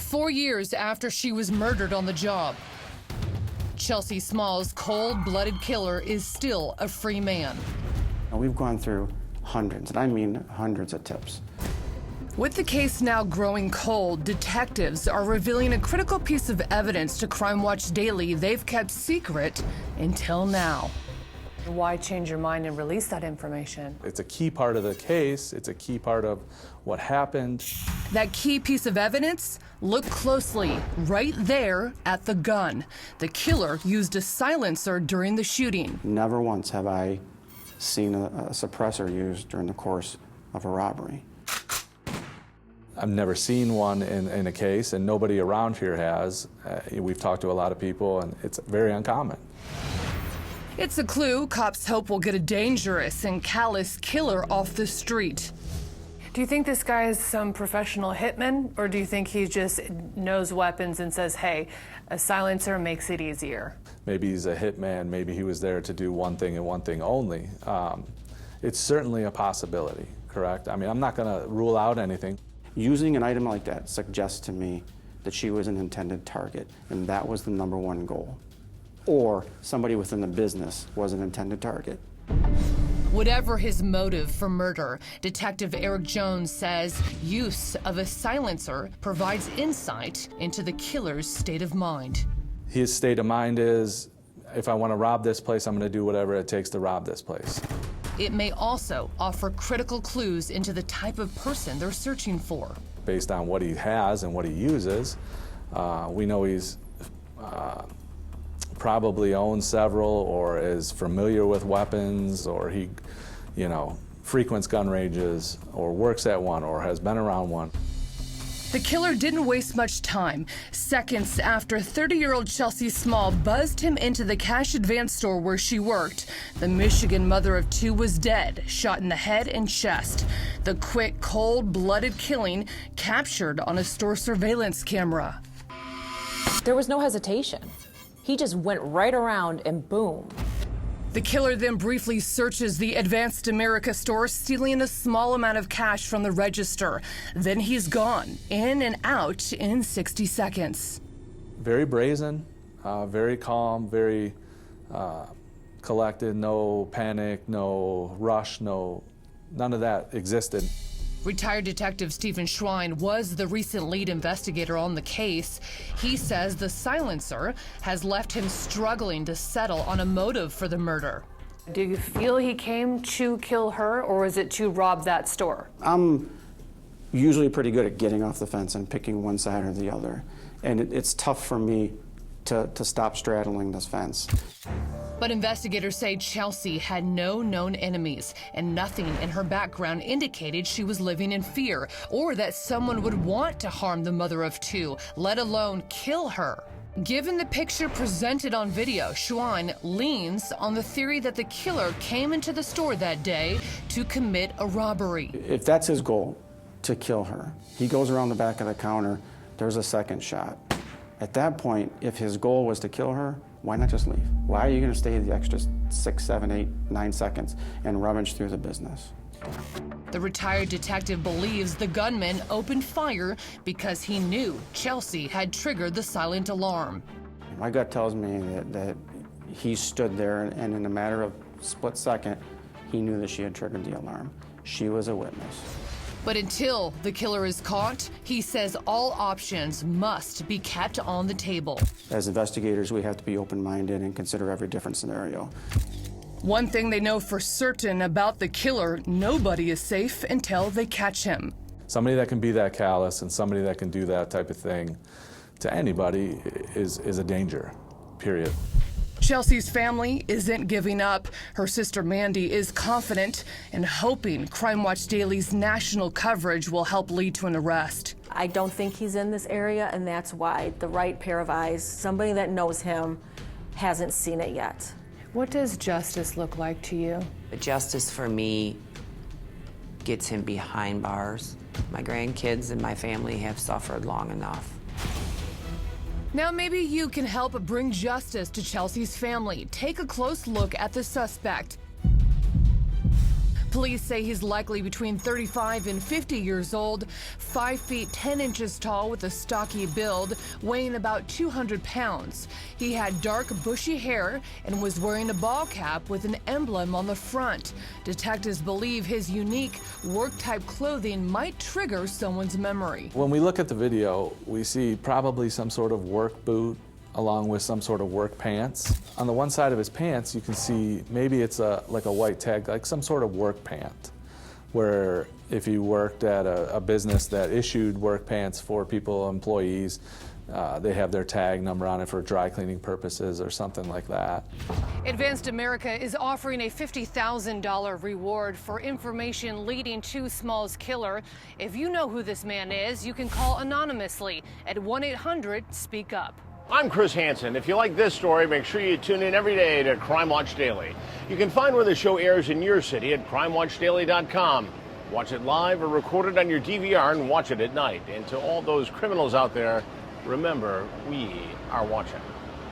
4 years after she was murdered on the job, Chelsea Small's cold-blooded killer is still a free man. We've gone through hundreds, and I mean hundreds of tips. With the case now growing cold, detectives are revealing a critical piece of evidence to Crime Watch Daily they've kept secret until now. Why change your mind and release that information? It's a key part of the case. It's a key part of what happened. That key piece of evidence? Look closely, right there at the gun. The killer used a silencer during the shooting. Never once have I seen a suppressor used during the course of a robbery. I've never seen one in a case, and nobody around here has. We've talked to a lot of people, and it's very uncommon. It's a clue cops hope will get a dangerous and callous killer off the street. Do you think this guy is some professional hitman, or do you think he just knows weapons and says, hey, a silencer makes it easier? Maybe he's a hitman. Maybe he was there to do one thing and one thing only. It's certainly a possibility, correct? I mean, I'm not going to rule out anything. Using an item like that suggests to me that she was an intended target, and that was the #1 goal. Or somebody within the business was an intended target. Whatever his motive for murder, Detective Eric Jones says use of a silencer provides insight into the killer's state of mind. His state of mind is, if I want to rob this place, I'm going to do whatever it takes to rob this place. It may also offer critical clues into the type of person they're searching for. Based on what he has and what he uses, we know he's probably owns several, or is familiar with weapons, or he, frequents gun ranges, or works at one, or has been around one. The killer didn't waste much time. Seconds after 30-year-old Chelsea Small buzzed him into the cash advance store where she worked, the Michigan mother of 2 was dead, shot in the head and chest. The quick, cold-blooded killing captured on a store surveillance camera. There was no hesitation. He just went right around and boom. The killer then briefly searches the Advanced America store, stealing a small amount of cash from the register. Then he's gone, in and out in 60 seconds. Very brazen, very calm, very collected, no panic, no rush, none of that existed. Retired Detective Stephen Schwein was the recent lead investigator on the case. He says the silencer has left him struggling to settle on a motive for the murder. Do you feel he came to kill her, or was it to rob that store? I'm usually pretty good at getting off the fence and picking one side or the other. And it's tough for me to stop straddling this fence. But investigators say Chelsea had no known enemies, and nothing in her background indicated she was living in fear or that someone would want to harm the mother of 2, let alone kill her. Given the picture presented on video, Schwein leans on the theory that the killer came into the store that day to commit a robbery. If that's his goal, to kill her, he goes around the back of the counter, there's a second shot. At that point, if his goal was to kill her, why not just leave? Why are you going to stay the extra 6, 7, 8, 9 seconds and rummage through the business? The retired detective believes the gunman opened fire because he knew Chelsea had triggered the silent alarm. My gut tells me that he stood there, and in a matter of a split second, he knew that she had triggered the alarm. She was a witness. But until the killer is caught, he says all options must be kept on the table. As investigators, we have to be open-minded and consider every different scenario. One thing they know for certain about the killer, nobody is safe until they catch him. Somebody that can be that callous and somebody that can do that type of thing to anybody is a danger, period. Chelsea's family isn't giving up. Her sister Mandy is confident and hoping Crime Watch Daily's national coverage will help lead to an arrest. I don't think he's in this area, and that's why the right pair of eyes, somebody that knows him, hasn't seen it yet. What does justice look like to you? Justice for me gets him behind bars. My grandkids and my family have suffered long enough. Now maybe you can help bring justice to Chelsea's family. Take a close look at the suspect. Police say he's likely between 35 and 50 years old, 5 feet 10 inches tall with a stocky build, weighing about 200 pounds. He had dark, bushy hair and was wearing a ball cap with an emblem on the front. Detectives believe his unique work-type clothing might trigger someone's memory. When we look at the video, we see probably some sort of work boot along with some sort of work pants. On the one side of his pants, you can see maybe it's like a white tag, like some sort of work pant, where if you worked at a business that issued work pants for people, employees, they have their tag number on it for dry cleaning purposes or something like that. Advanced America is offering a $50,000 reward for information leading to Small's killer. If you know who this man is, you can call anonymously at 1-800-SPEAK-UP. I'm Chris Hansen. If you like this story, make sure you tune in every day to Crime Watch Daily. You can find where the show airs in your city at crimewatchdaily.com. Watch it live or record it on your DVR and watch it at night. And to all those criminals out there, remember, we are watching.